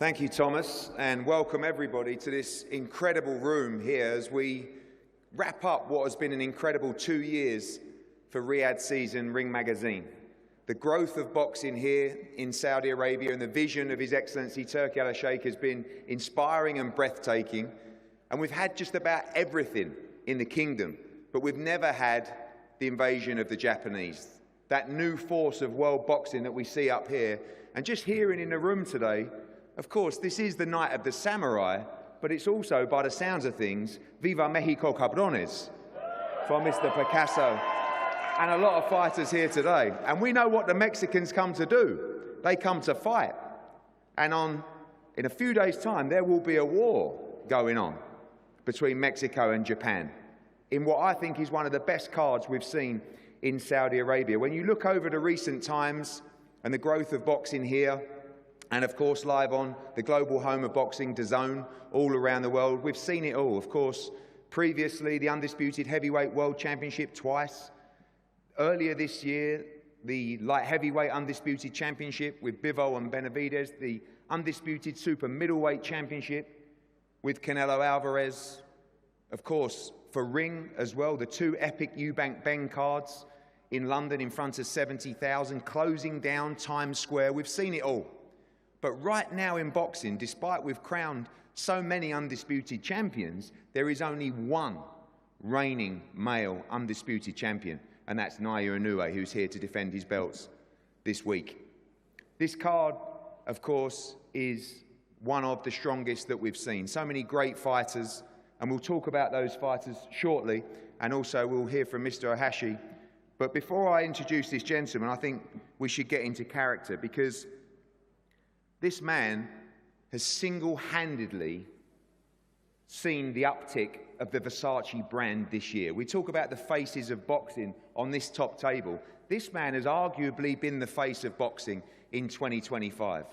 Thank you, Thomas, and welcome everybody to this incredible room here as we wrap up what has been an incredible 2 years for Riyadh Season Ring Magazine. The growth of boxing here in Saudi Arabia and the vision of His Excellency Turki Al-Sheikh has been inspiring and breathtaking, and we've had just about everything in the kingdom, but we've never had the invasion of the Japanese, that new force of world boxing that we see up here. And just hearing in the room today, of course, this is the night of the samurai, but it's also, by the sounds of things, Viva Mexico Cabrones from Mr. Picasso and a lot of fighters here today. And we know what the Mexicans come to do. They come to fight. And in a few days' time, there will be a war going on between Mexico and Japan in what I think is one of the best cards we've seen in Saudi Arabia. When you look over the recent times and the growth of boxing here, and of course live on the global home of boxing, DAZN, all around the world, we've seen it all. Of course, previously the Undisputed Heavyweight World Championship twice. Earlier this year, the Light Heavyweight Undisputed Championship with Bivol and Benavidez, the Undisputed Super Middleweight Championship with Canelo Alvarez. Of course, for Ring as well, the two epic Eubank Beng cards in London in front of 70,000, closing down Times Square. We've seen it all. But right now in boxing, despite we've crowned so many undisputed champions, there is only one reigning male undisputed champion, and that's Naoya Inoue, who's here to defend his belts this week. This card, of course, is one of the strongest that we've seen. So many great fighters, and we'll talk about those fighters shortly, and also we'll hear from Mr. Ohashi. But before I introduce this gentleman, I think we should get into character, because this man has single-handedly seen the uptick of the Versace brand this year. We talk about the faces of boxing on this top table. This man has arguably been the face of boxing in 2025.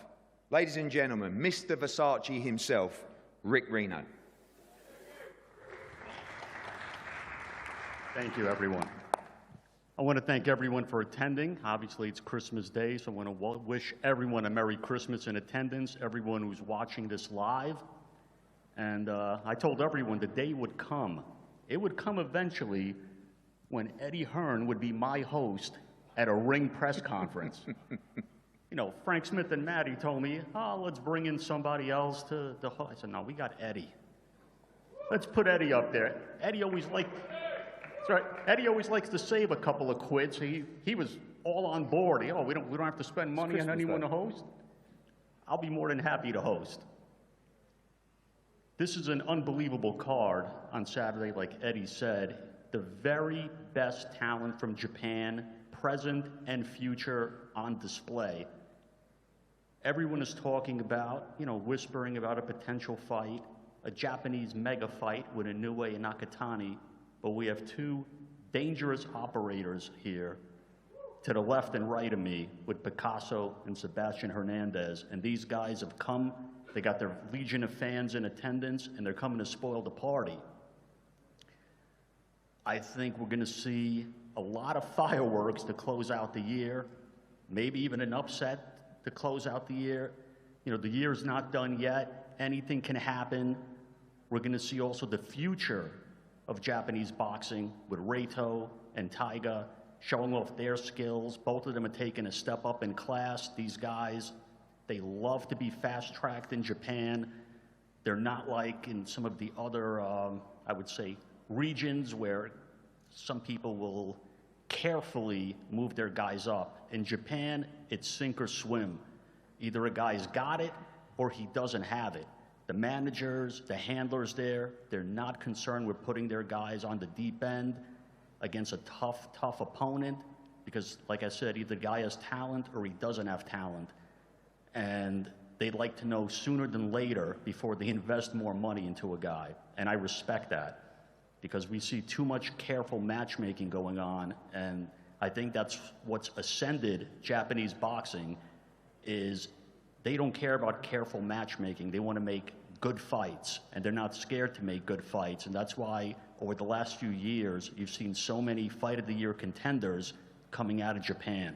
Ladies and gentlemen, Mr. Versace himself, Rick Reeno. Thank you, everyone. I want to thank everyone for attending. Obviously, it's Christmas Day, so I want to wish everyone a Merry Christmas in attendance, everyone who's watching this live. And I told everyone the day would come. It would come eventually when Eddie Hearn would be my host at a Ring press conference. You know, Frank Smith and Maddie told me, oh, let's bring in somebody else to the host. I said, no, we got Eddie. Let's put Eddie up there. Eddie always liked... Right. Eddie always likes to save a couple of quid, so he was all on board. You know, we don't have to spend money on anyone to host. I'll be more than happy to host. This is an unbelievable card on Saturday, like Eddie said. The very best talent from Japan, present and future, on display. Everyone is talking about, whispering about a potential fight, a Japanese mega fight with Inoue and Nakatani. But we have two dangerous operators here to the left and right of me with Picasso and Sebastian Hernandez. And these guys have come, they got their legion of fans in attendance, and they're coming to spoil the party. I think we're going to see a lot of fireworks to close out the year, maybe even an upset to close out the year. The year's not done yet. Anything can happen. We're going to see also the future of Japanese boxing with Reito and Taiga showing off their skills. Both of them are taking a step up in class. These guys, they love to be fast-tracked in Japan. They're not like in some of the other, I would say, regions where some people will carefully move their guys up. In Japan, it's sink or swim. Either a guy's got it or he doesn't have it. The managers, the handlers there, they're not concerned with putting their guys on the deep end against a tough opponent because, like I said, either the guy has talent or he doesn't have talent. And they'd like to know sooner than later before they invest more money into a guy. And I respect that because we see too much careful matchmaking going on. And I think that's what's ascended Japanese boxing is they don't care about careful matchmaking. They want to make good fights, and they're not scared to make good fights. And that's why over the last few years, you've seen so many Fight of the Year contenders coming out of Japan.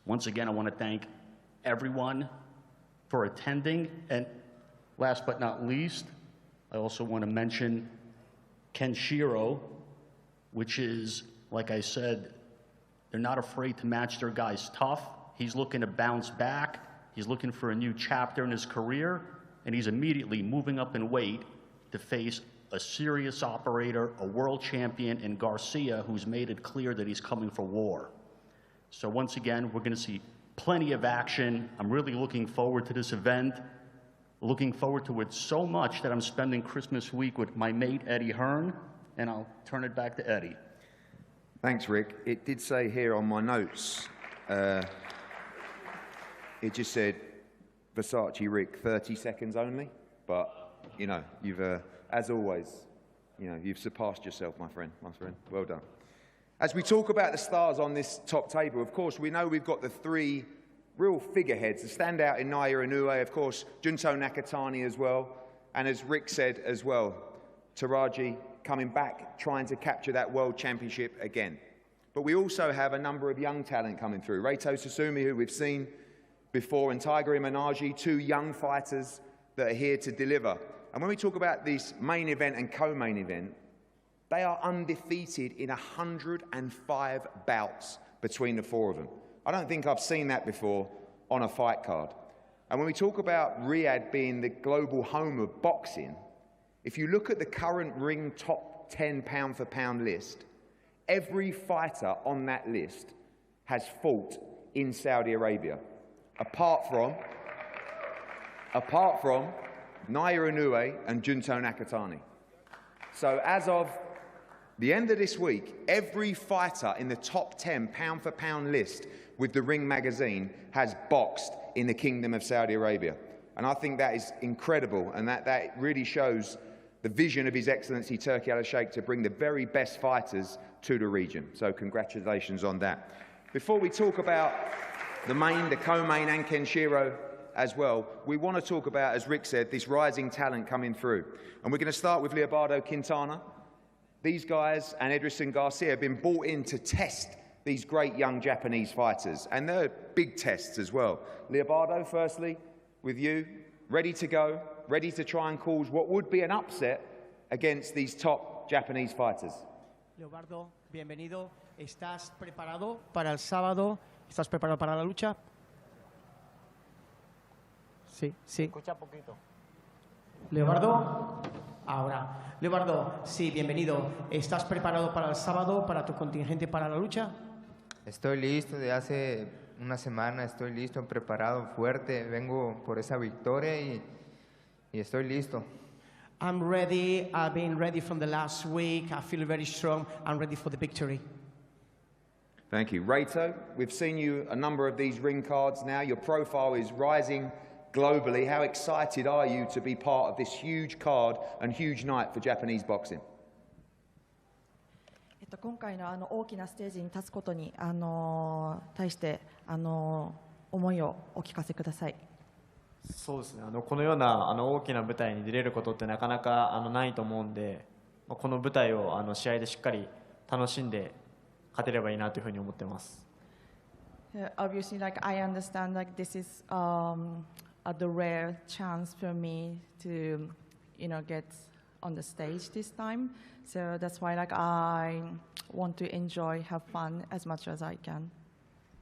Once again, I want to thank everyone for attending. And last but not least, I also want to mention Kenshiro, which is, like I said, they're not afraid to match their guys tough. He's looking to bounce back. He's looking for a new chapter in his career, and he's immediately moving up in weight to face a serious operator, a world champion in Garcia, who's made it clear that he's coming for war. So once again, we're going to see plenty of action. I'm really looking forward to this event. Looking forward to it so much that I'm spending Christmas week with my mate, Eddie Hearn, and I'll turn it back to Eddie. Thanks, Rick. It did say here on my notes, it just said, Versace Rick, 30 seconds only. But, you know, you've, as always, you know, you've surpassed yourself, my friend. Well done. As we talk about the stars on this top table, of course, we know we've got the three real figureheads. The standout in Naoya Inoue, of course, Junto Nakatani as well. And as Rick said as well, Teraji coming back, trying to capture that world championship again. But we also have a number of young talent coming through. Reito Susumi, who we've seen before, and Tiger Imanagi, two young fighters that are here to deliver. And when we talk about this main event and co-main event, they are undefeated in 105 bouts between the four of them. I don't think I've seen that before on a fight card. And when we talk about Riyadh being the global home of boxing, if you look at the current ring top 10 pound-for-pound list, every fighter on that list has fought in Saudi Arabia, apart from Naoya Inoue and Junto Nakatani. So as of the end of this week, every fighter in the top 10 pound-for-pound list with the Ring magazine has boxed in the Kingdom of Saudi Arabia. And I think that is incredible, and that really shows the vision of His Excellency Turki Al-Sheikh to bring the very best fighters to the region. So congratulations on that. Before we talk about the main, the co-main and Kenshiro as well, we want to talk about, as Rick said, this rising talent coming through. And we're going to start with Leobardo Quintana. These guys and Edrison Garcia have been brought in to test these great young Japanese fighters, and they're big tests as well. Leobardo, firstly, with you, ready to go, ready to try and cause what would be an upset against these top Japanese fighters. Leobardo, bienvenido. ¿Estás preparado para el sábado? ¿Estás preparado para la lucha? Sí, sí. Escucha poquito. Leobardo, ahora. Leobardo, sí, bienvenido. ¿Estás preparado para el sábado, para tu contingente para la lucha? Estoy listo de hace una semana, estoy listo, preparado, fuerte. Vengo por esa victoria y estoy listo. I'm ready. I've been ready from the last week. I feel very strong. I'm ready for the victory. Thank you. Reito, we've seen you a number of these ring cards now. Your profile is rising globally. How excited are you to be part of this huge card and huge night for Japanese boxing? 今回の大きなステージに立つことに対して思いをお聞かせください。そうですね。このような大きな舞台に出れることってなかなかないと思うんで、この舞台を試合でしっかり楽しんで勝てればいいなというふうに思ってます。Obviously, like I understand, like this is the rare chance for me to, get on the stage this time. So that's why, like, I want to enjoy, have fun as much as I can.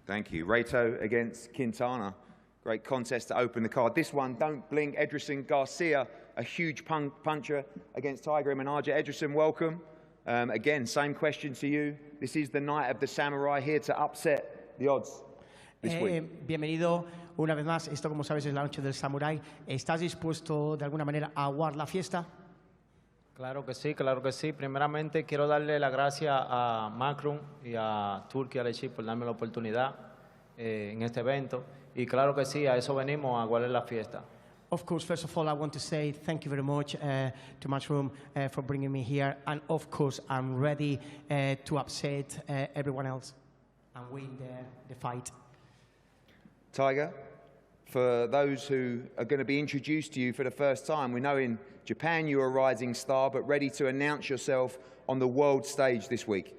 Thank you. Reito against Quintana. Great contest to open the card. This one, don't blink. Edrison Garcia, a huge puncher against Tiger Imanagi. Edrison, welcome. Again, same question to you. This is the night of the samurai, here to upset the odds this week. Bienvenido una vez más. Esto, como sabes, es la noche del samurái. ¿Estás dispuesto, de alguna manera, a aguar la fiesta? Claro que sí, claro que sí. Primeramente quiero darle las gracias a Macron y a Turki Al-Sheikh por darme la oportunidad en este evento. Y claro que sí, a eso venimos, a aguardar la fiesta. Of course, first of all, I want to say thank you very much to Matchroom for bringing me here. And of course, I'm ready to upset everyone else and win the fight. Tiger, for those who are going to be introduced to you for the first time, we know in Japan you're a rising star, but ready to announce yourself on the world stage this week.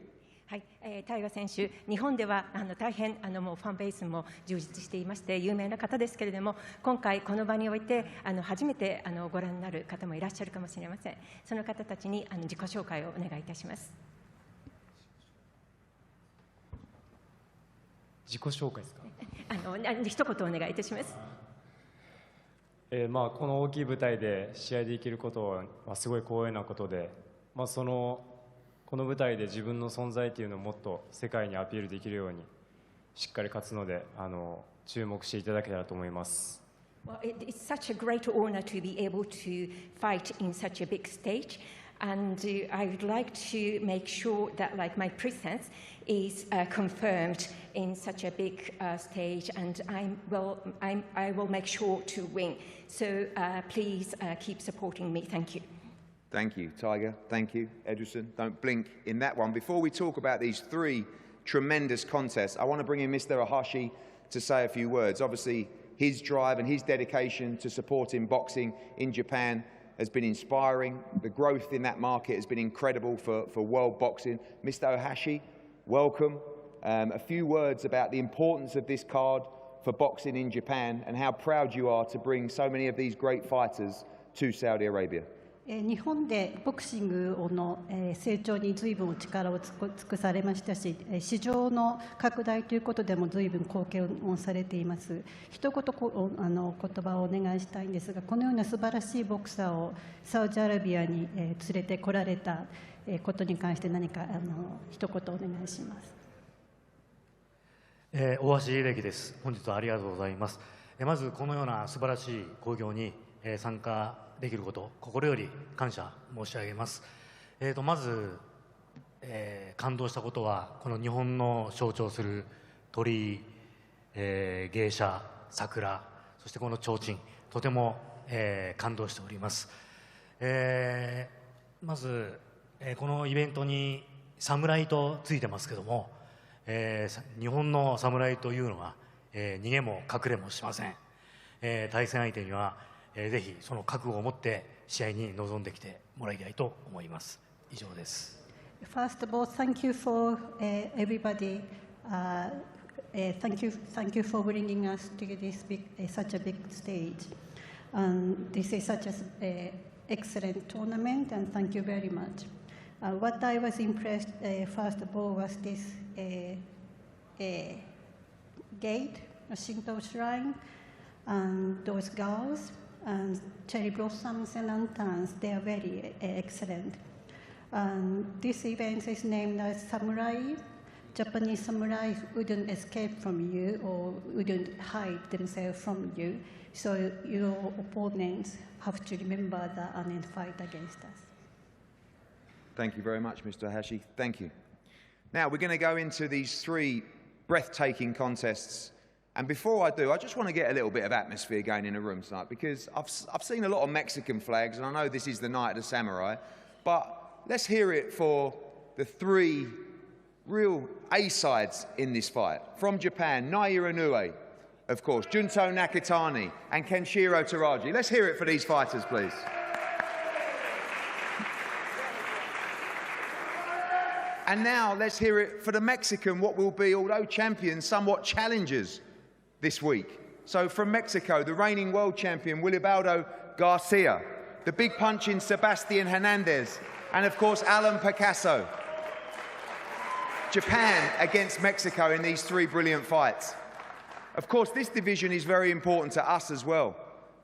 はい、大河選手、日本では大変もうファンベースも充実していまして有名な方ですけれども、今回この場において初めてご覧になる方もいらっしゃるかもしれません。その方たちに自己紹介をお願いいたします。自己紹介ですか。一言お願いいたします。この大きい舞台で試合できることは、すごい光栄なことで、この舞台で自分の存在というのをもっと世界にアピールできるようにしっかり勝つので注目していただけたらと思います。Well, it's such a great honor to be able to fight in such a big stage, and I would like to make sure that like my presence is confirmed in such a big stage, and I will make sure to win. So please keep supporting me. Thank you. Thank you, Tiger. Thank you, Edgerton. Don't blink in that one. Before we talk about these three tremendous contests, I want to bring in Mr. Ohashi to say a few words. Obviously, his drive and his dedication to supporting boxing in Japan has been inspiring. The growth in that market has been incredible for world boxing. Mr. Ohashi, welcome. A few words about the importance of this card for boxing in Japan and how proud you are to bring so many of these great fighters to Saudi Arabia. 日本でボクシングの成長に随分力を尽くされましたし、市場の拡大ということでも随分貢献をされています。一言言葉をお願いしたいんですが、このような素晴らしいボクサーをサウジアラビアに連れてこられたことに関して何か一言お願いします。大橋秀樹です。本日はありがとうございます。まずこのような素晴らしい興行に参加できること、心より感謝申し上げます。まず、感動したことは、この日本の象徴する鳥居、芸者、桜、そしてこの提灯、とても、感動しております。まず、このイベントに侍とついてますけども、日本の侍というのは、逃げも隠れもしません。対戦相手にはぜひその覚悟を持って試合に臨んできてもらいたいと思います。以上です。First of all, thank you for everybody. Thank you for bringing us to this such a big stage. This is such an excellent tournament, and thank you very much. What I was impressed first of all was this gate, a Shinto shrine, and those girls. And cherry blossoms and lanterns, they are very excellent. This event is named as Samurai. Japanese samurais wouldn't escape from you or wouldn't hide themselves from you. So your opponents have to remember that and then fight against us. Thank you very much, Mr. Ohashi. Thank you. Now we're going to go into these three breathtaking contests. And before I do, I just want to get a little bit of atmosphere going in the room tonight, because I've seen a lot of Mexican flags, and I know this is the night of the samurai, but let's hear it for the three real A-sides in this fight. From Japan, Naoya Inoue, of course, Junto Nakatani and Kenshiro Teraji. Let's hear it for these fighters, please. And now let's hear it for the Mexican, what will be, although champions, somewhat challengers this week. So from Mexico, the reigning world champion, Hideyuki Garcia, the big punching Sebastian Hernandez, and of course, Alan Picasso. Japan against Mexico in these three brilliant fights. Of course, this division is very important to us as well.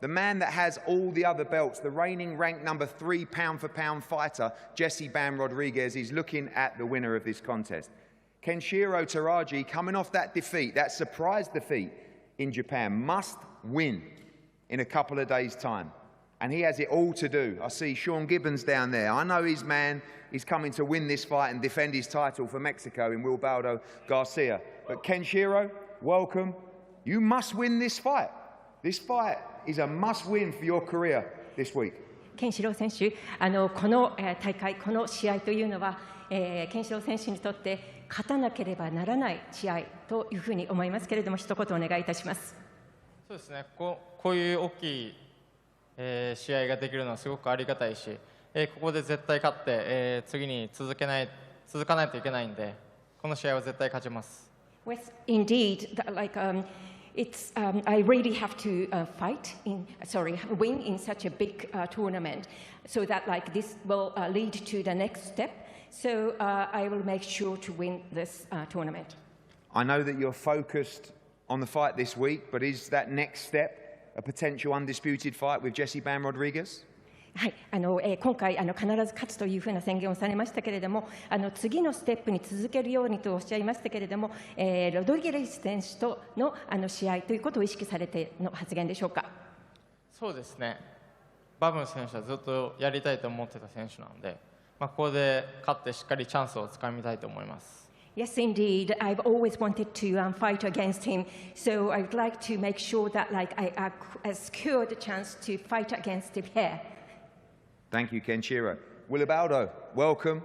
The man that has all the other belts, the reigning ranked number 3 pound-for-pound fighter, Jesse Bam Rodriguez, is looking at the winner of this contest. Kenshiro Teraji, coming off that defeat, that surprise defeat in Japan, must win in a couple of days' time. And he has it all to do. I see Sean Gibbons down there. I know his man is coming to win this fight and defend his title for Mexico in Hideyuki Garcia. But Kenshiro, welcome. You must win this fight. This fight is a must-win for your career this week. ケンシロウ選手、この大会、この試合というのは、ケンシロウ選手にとって勝たなければならない試合というふうに思いますけれども、一言お願いいたします。そうですね、こういう大きい、試合ができるのはすごくありがたいし、ここで絶対勝って、次に続かないといけないんで、この試合は絶対勝ちます。Well, indeed, I really have to win in such a big tournament, so that this will lead to the next step. So I will make sure to win this tournament. I know that you're focused on the fight this week, but is that next step a potential undisputed fight with Jesse Bam Rodriguez? はい、今回必ず勝つというふうな宣言をされましたけれども、次のステップに続けるようにとおっしゃいましたけれども、ロドリゲス選手との試合ということを意識されての発言でしょうか。そうですね。バム選手はずっとやりたいと思ってた選手なので、ここで勝ってしっかりチャンスをつかみたいと思います。Yes, indeed. I've always wanted to fight against him, so I would like to make sure that I secured the chance to fight against him here. Thank you, Kenshiro. Wilibaldo, welcome.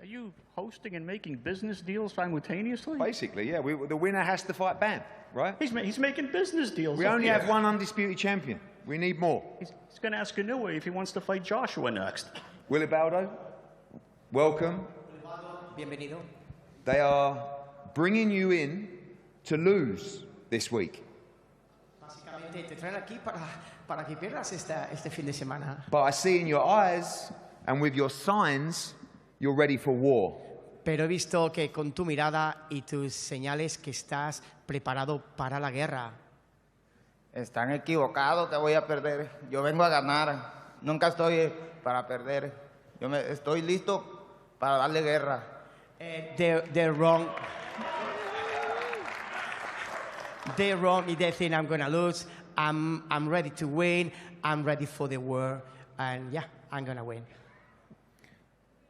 Are you hosting and making business deals simultaneously? Basically, yeah. The winner has to fight Bam, right? He's making business deals. We only have one undisputed champion. We need more. He's going to ask Inoue if he wants to fight Joshua next. Wilibaldo, welcome. Bienvenido. They are bringing you in to lose this week. Básicamente te traen aquí para que pierdas este fin de semana. But I see in your eyes and with your signs, you're ready for war. Pero he visto que con tu mirada y tus señales que estás preparado para la guerra. Están equivocados que voy a perder. Yo vengo a ganar. Nunca estoy para perder. Estoy listo para darle guerra. They're wrong. They're wrong if they think I'm going to lose. I'm ready to win. I'm ready for the war. And yeah, I'm going to win.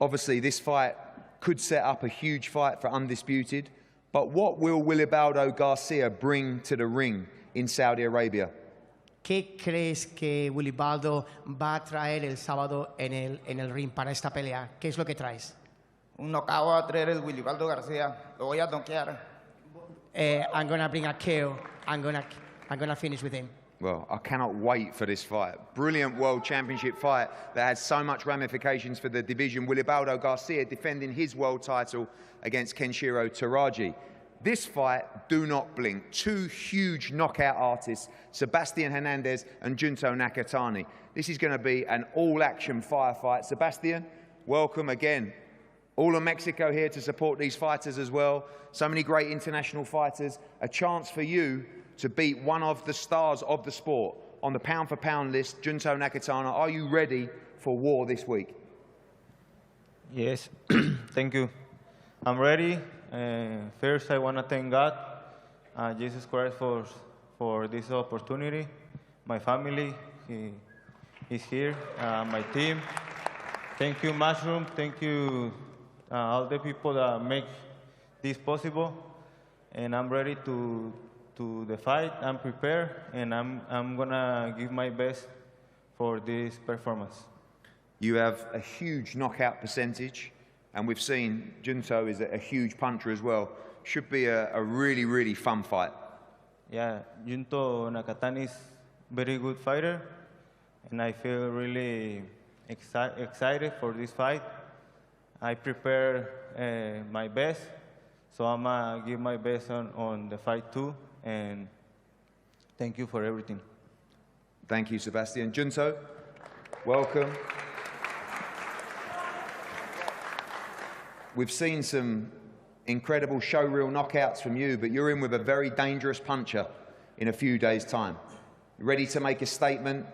Obviously, this fight could set up a huge fight for undisputed. But what will Wilibaldo Garcia bring to the ring in Saudi Arabia? ¿Qué crees que Wilibaldo va a traer el sábado en el ring para esta pelea? ¿Qué es lo que traes? Un knockout va a traer el Wilibaldo Garcia. Lo voy a noquear. I'm going to bring a KO. I'm going to finish with him. Well, I cannot wait for this fight. Brilliant World Championship fight that has so much ramifications for the division. Wilibaldo Garcia defending his world title against Kenshiro Teraji. This fight, do not blink. Two huge knockout artists, Sebastian Hernandez and Junto Nakatani. This is going to be an all-action firefight. Sebastian, welcome again. All of Mexico here to support these fighters as well. So many great international fighters. A chance for you to beat one of the stars of the sport on the pound-for-pound list, Junto Nakatani. Are you ready for war this week? Yes, thank you. I'm ready. First, I want to thank God, Jesus Christ, for this opportunity. My family is here, my team. Thank you, Mushroom. Thank you, all the people that make this possible. And I'm ready to the fight. I'm prepared, and I'm gonna give my best for this performance. You have a huge knockout percentage, and we've seen Junto is a huge puncher as well. Should be a really, really fun fight. Yeah, Junto Nakatani is very good fighter, and I feel really excited for this fight. I prepare my best, so I'm gonna give my best on the fight too, and thank you for everything. Thank you, Sebastian. Junto, welcome. We've seen some incredible showreel knockouts from you, but you're in with a very dangerous puncher in a few days' time. You ready to make a statement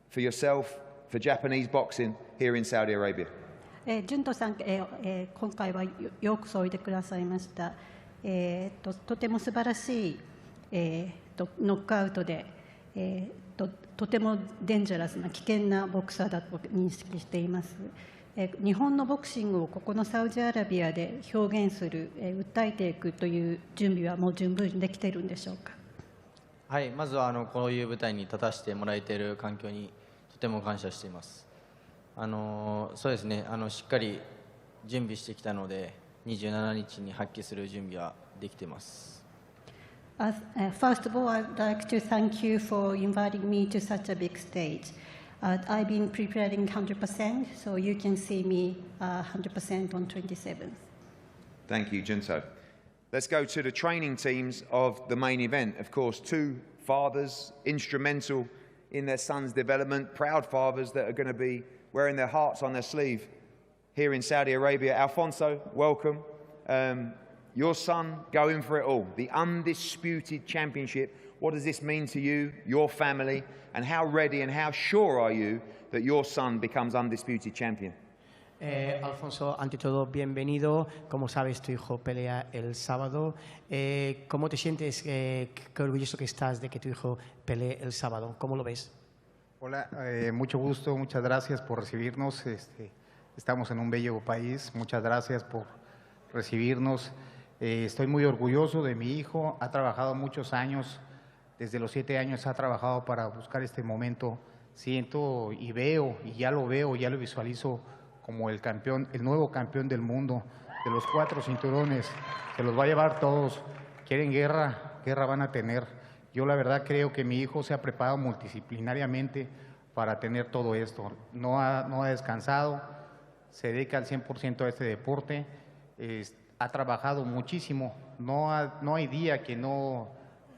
for yourself, for Japanese boxing here in Saudi Arabia? ジュントさん、今回はよくそう言ってくださいました。とても素晴らしい、ノックアウトで、とてもデンジャラスな危険なボクサーだと認識しています。日本のボクシングをここのサウジアラビアで表現する、訴えていくという準備はもう十分できているんでしょうか。はい、まずはこういう舞台に立たせてもらえている環境にとても感謝しています。そうですね、しっかり準備してきたので、27日に発揮する準備はできています。First of all, I'd like to thank you for inviting me to such a big stage. I've been preparing 100%, so you can see me 100% on 27th. Thank you, Junto. Let's go to the training teams of the main event. Of course, two fathers instrumental in their son's development, proud fathers that are going to be wearing their hearts on their sleeve here in Saudi Arabia. Alfonso, welcome. Your son going for it all, the undisputed championship. What does this mean to you, your family, and how ready and how sure are you that your son becomes undisputed champion? Alfonso, ante todo, bienvenido. Como sabes, tu hijo pelea el sábado. ¿Cómo te sientes? Qué orgulloso que estás de que tu hijo pelee el sábado. ¿Cómo lo ves? Hola, mucho gusto, muchas gracias por recibirnos. Estamos en un bello país, muchas gracias por recibirnos. Estoy muy orgulloso de mi hijo, ha trabajado muchos años, desde los 7 años ha trabajado para buscar este momento. Siento y veo, y ya lo veo, ya lo visualizo como el campeón, el nuevo campeón del mundo, de los 4 cinturones. Se los va a llevar todos. Quieren guerra, guerra van a tener. Yo la verdad creo que mi hijo se ha preparado multidisciplinariamente para tener todo esto. No ha descansado, se dedica al 100% a este deporte, ha trabajado muchísimo. No hay día que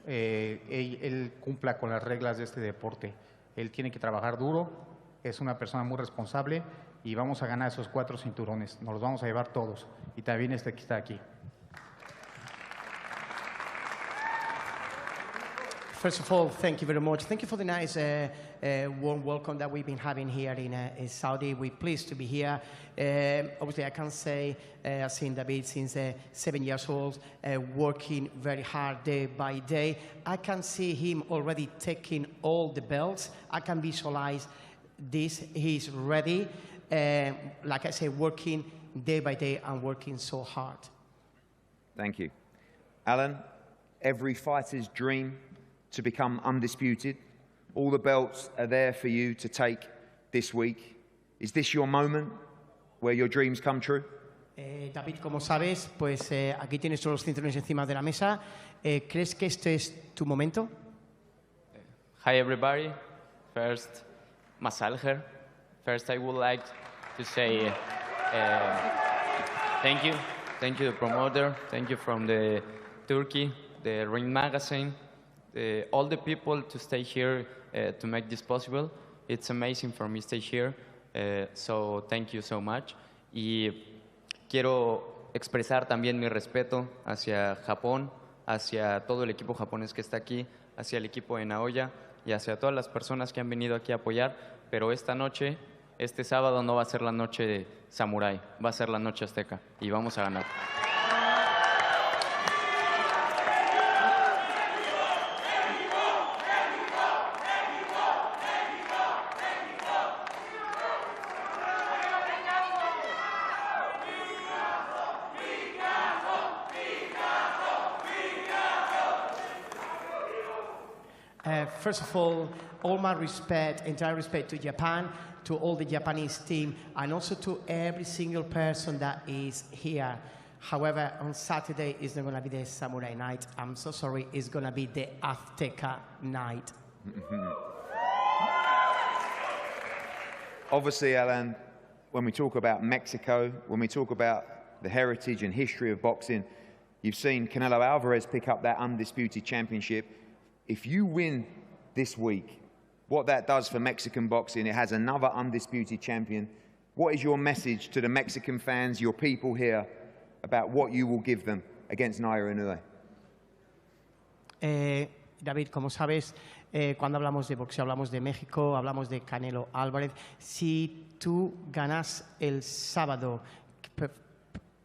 él cumpla con las reglas de este deporte. Él tiene que trabajar duro, es una persona muy responsable y vamos a ganar esos 4 cinturones. Nos los vamos a llevar todos. Y también este que está aquí. First of all, thank you very much. Thank you for the nice warm welcome that we've been having here in Saudi. We're pleased to be here. Obviously, I can say I've seen David since 7 years old, working very hard day by day. I can see him already taking all the belts. I can visualize this. He's ready. Like I said, working day by day and working so hard. Thank you. Alan, every fighter's dream to become undisputed. All the belts are there for you to take this week. Is this your moment where your dreams come true? David, como sabes, pues aquí tienes todos los cinturones encima de la mesa. ¿Crees que este es tu momento? Hi everybody. First, Masalher. First, I would like to say thank you. Thank you, the promoter. Thank you from the Turkey, the Ring Magazine, all the people to stay here to make this possible. It's amazing for me to stay here. So thank you so much. Y quiero expresar también mi respeto hacia Japón, hacia todo el equipo japonés que está aquí, hacia el equipo de Naoya y hacia todas las personas que han venido aquí a apoyar. Pero esta noche, este sábado no va a ser la noche de samurái, va a ser la noche azteca y vamos a ganar. First of all my respect, entire respect to Japan, to all the Japanese team, and also to every single person that is here. However, on Saturday, it's not going to be the Samurai night. I'm so sorry, it's going to be the Azteca night. Obviously, Alan, when we talk about Mexico, when we talk about the heritage and history of boxing, you've seen Canelo Alvarez pick up that undisputed championship. If you win this week, what that does for Mexican boxing, it has another undisputed champion. What is your message to the Mexican fans, your people here, about what you will give them against Naoya Inoue? David, como sabes, cuando hablamos de boxeo, hablamos de México, hablamos de Canelo Álvarez. Si tú ganas el sábado,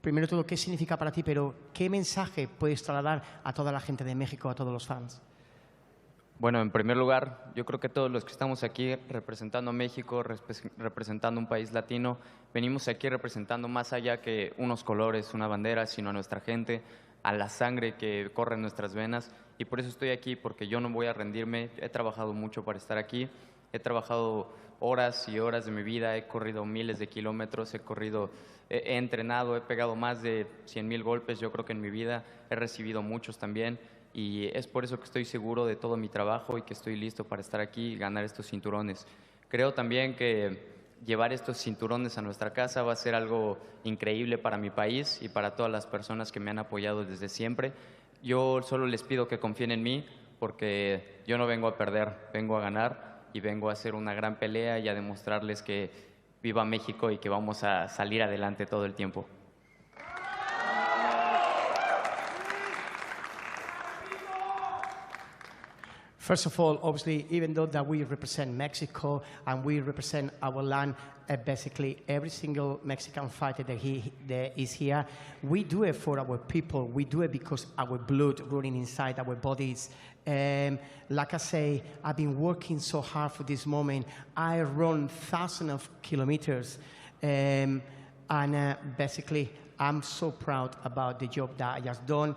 primero todo, ¿qué significa para ti? Pero, ¿qué mensaje puedes trasladar a toda la gente de México, a todos los fans? Bueno, en primer lugar, yo creo que todos los que estamos aquí representando a México, representando un país latino, venimos aquí representando más allá que unos colores, una bandera, sino a nuestra gente, a la sangre que corre en nuestras venas. Y por eso estoy aquí, porque yo no voy a rendirme. He trabajado mucho para estar aquí. He trabajado horas y horas de mi vida. He corrido miles de kilómetros. He entrenado, he pegado más de 100,000 golpes, yo creo que en mi vida. He recibido muchos también. Y es por eso que estoy seguro de todo mi trabajo y que estoy listo para estar aquí y ganar estos cinturones. Creo también que llevar estos cinturones a nuestra casa va a ser algo increíble para mi país y para todas las personas que me han apoyado desde siempre. Yo solo les pido que confíen en mí porque yo no vengo a perder, vengo a ganar y vengo a hacer una gran pelea y a demostrarles que viva México y que vamos a salir adelante todo el tiempo. First of all, obviously, even though that we represent Mexico and we represent our land, basically every single Mexican fighter that is here, we do it for our people. We do it because our blood running inside our bodies. Like I say, I've been working so hard for this moment. I run thousands of kilometers, and basically, I'm so proud about the job that I just done.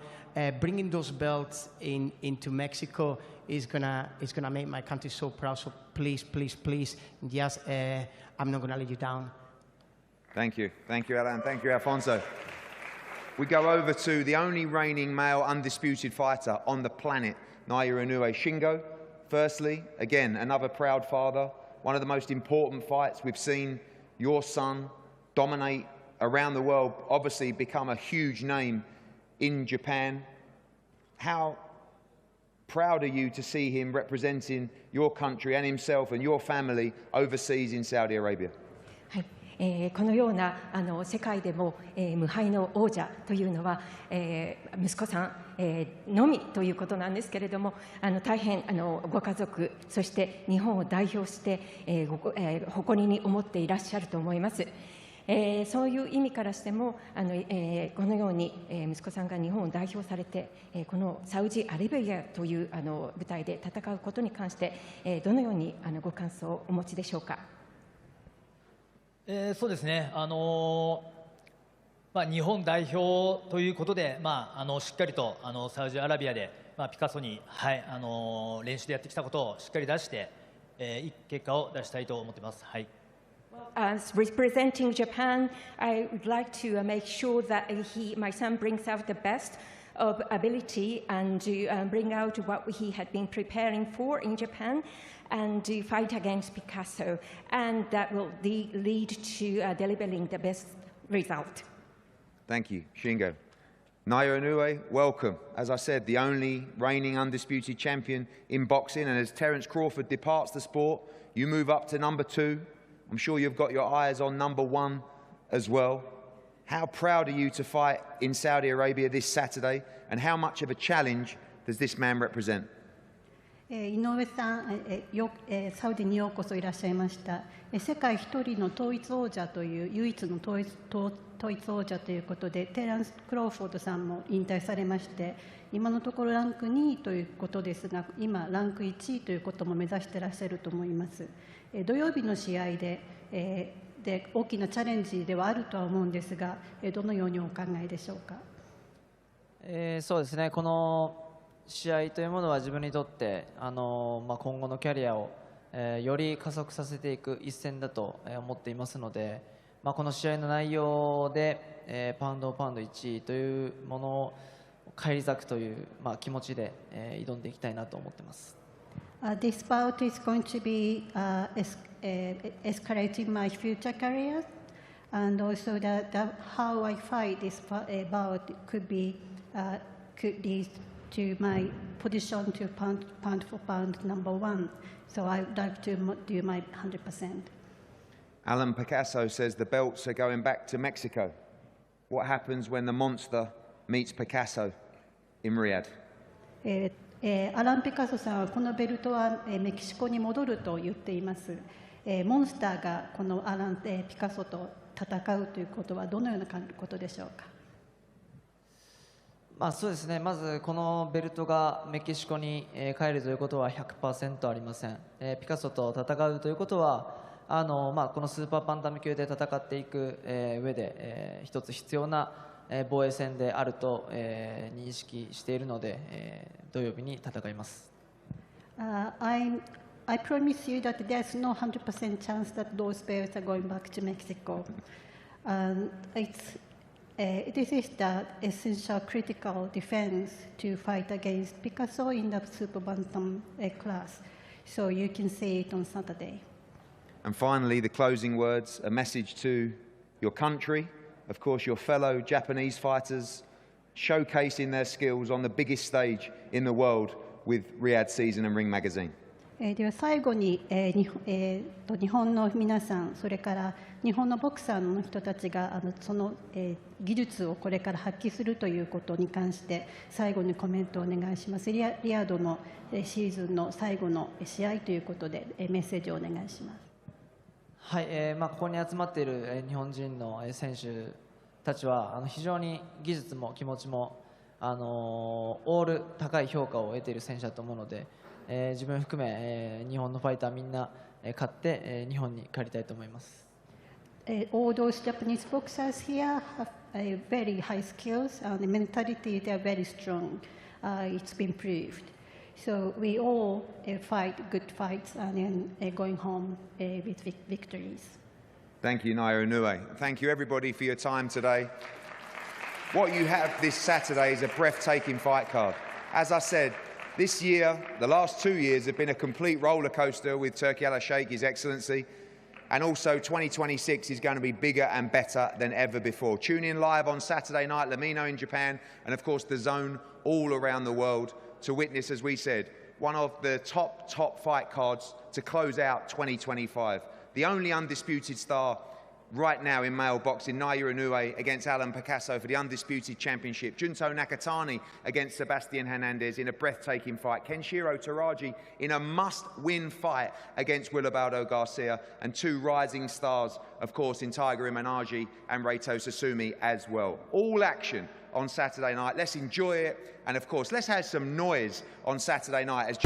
Bringing those belts into Mexico is gonna make my country so proud. So please, please, please, just I'm not gonna let you down. Thank you, Alan. Thank you, Alfonso. We go over to the only reigning male undisputed fighter on the planet, Naoya Inoue Shingo. Firstly, again, another proud father. One of the most important fights we've seen your son dominate around the world, obviously become a huge name in Japan. How proud are you to see him representing your country and himself and your family overseas in Saudi Arabia? このような世界でも、無敗の王者というのは、息子さん、のみということなんですけれども、大変ご家族そして日本を代表して、誇りに思っていらっしゃると思います。そういう意味からしてもこのように、息子さんが日本を代表されて、このサウジアラビアという舞台で戦うことに関して、どのようにご感想をお持ちでしょうか。そうですね、日本代表ということで、しっかりとサウジアラビアで、ピカソに、練習でやってきたことをしっかり出して、いい結果を出したいと思っています。はい。As representing Japan, I would like to make sure that my son brings out the best of ability and bring out what he had been preparing for in Japan and to fight against Picasso, and that will lead to delivering the best result. Thank you, Shingo. Naoya Inoue, welcome. As I said, the only reigning undisputed champion in boxing, and as Terence Crawford departs the sport, you move up to number 2. I'm sure you've got your eyes on number 1 as well. How proud are you to fight in Saudi Arabia this Saturday, and how much of a challenge does this man represent? 井上さん、サウジにようこそいらっしゃいました。世界一人の統一王者という唯一の統一王者ということで、テランス・クローフォードさんも引退されまして、今のところランク2位ということですが、今ランク1位ということも目指していらっしゃると思います。土曜日の試合で大きなチャレンジではあるとは思うんですが、どのようにお考えでしょうか。そうですね、この試合というものは自分にとって今後のキャリアを、より加速させていく一戦だと思っていますので、この試合の内容で、パウンドパウンド1位というものを返り咲くという、気持ちで、挑んでいきたいなと思っています。This bout is going to be escalating my future career, and also how I fight this bout could lead to my position to pound for pound number 1. So I would like to do my 100%. Alan Picasso says the belts are going back to Mexico. What happens when the monster meets Picasso in Riyadh? アラン・ピカソさんはこのベルトはメキシコに戻ると言っています。モンスターがこのアラン・ピカソと戦うということはどのようなことでしょうか。そうですね、まずこのベルトがメキシコに帰るということは 100% ありません。ピカソと戦うということはこのスーパーパンタム級で戦っていく上で一つ必要な防衛戦であると認識しているので土曜日に戦います。I promise you that there's no 100% chance that those belts are going back to Mexico. This is the essential critical defense to fight against Picasso in the super bantam class. So you can see it on Saturday. And finally, the closing words, a message to your country, of course, your fellow Japanese fighters, showcasing their skills on the biggest stage in the world with Riyadh Season and Ring Magazine. では最後に、日本の皆さん、それから日本のボクサーの人たちがその、技術をこれから発揮するということに関して最後にコメントをお願いします。リヤドのシーズンの最後の試合ということでメッセージをお願いします。はい、ここに集まっている日本人の選手たちは非常に技術も気持ちもオール高い評価を得ている選手だと思うので、自分含め、日本のファイターみんな勝って、日本に帰りたいと思います。All those Japanese boxers here have very high skills and the mentality they are very strong. It's been proved. So we all fight good fights and then going home with victories. Thank you, Naoya Inoue. Thank you, everybody, for your time today. What you have this Saturday is a breathtaking fight card. As I said, this year, the last 2 years have been a complete roller coaster with Turki Al-Sheikh, His Excellency, and also 2026 is going to be bigger and better than ever before. Tune in live on Saturday night, Lamino in Japan, and of course the Zone all around the world to witness, as we said, one of the top fight cards to close out 2025. The only undisputed star right now in male boxing, Naoya Inoue against Alan Picasso for the undisputed championship. Junto Nakatani against Sebastian Hernandez in a breathtaking fight. Kenshiro Teraji in a must-win fight against Willibaldo Garcia. And two rising stars, of course, in Tiger Imanaji and Reito Sasumi as well. All action on Saturday night. Let's enjoy it. And of course, let's have some noise on Saturday night as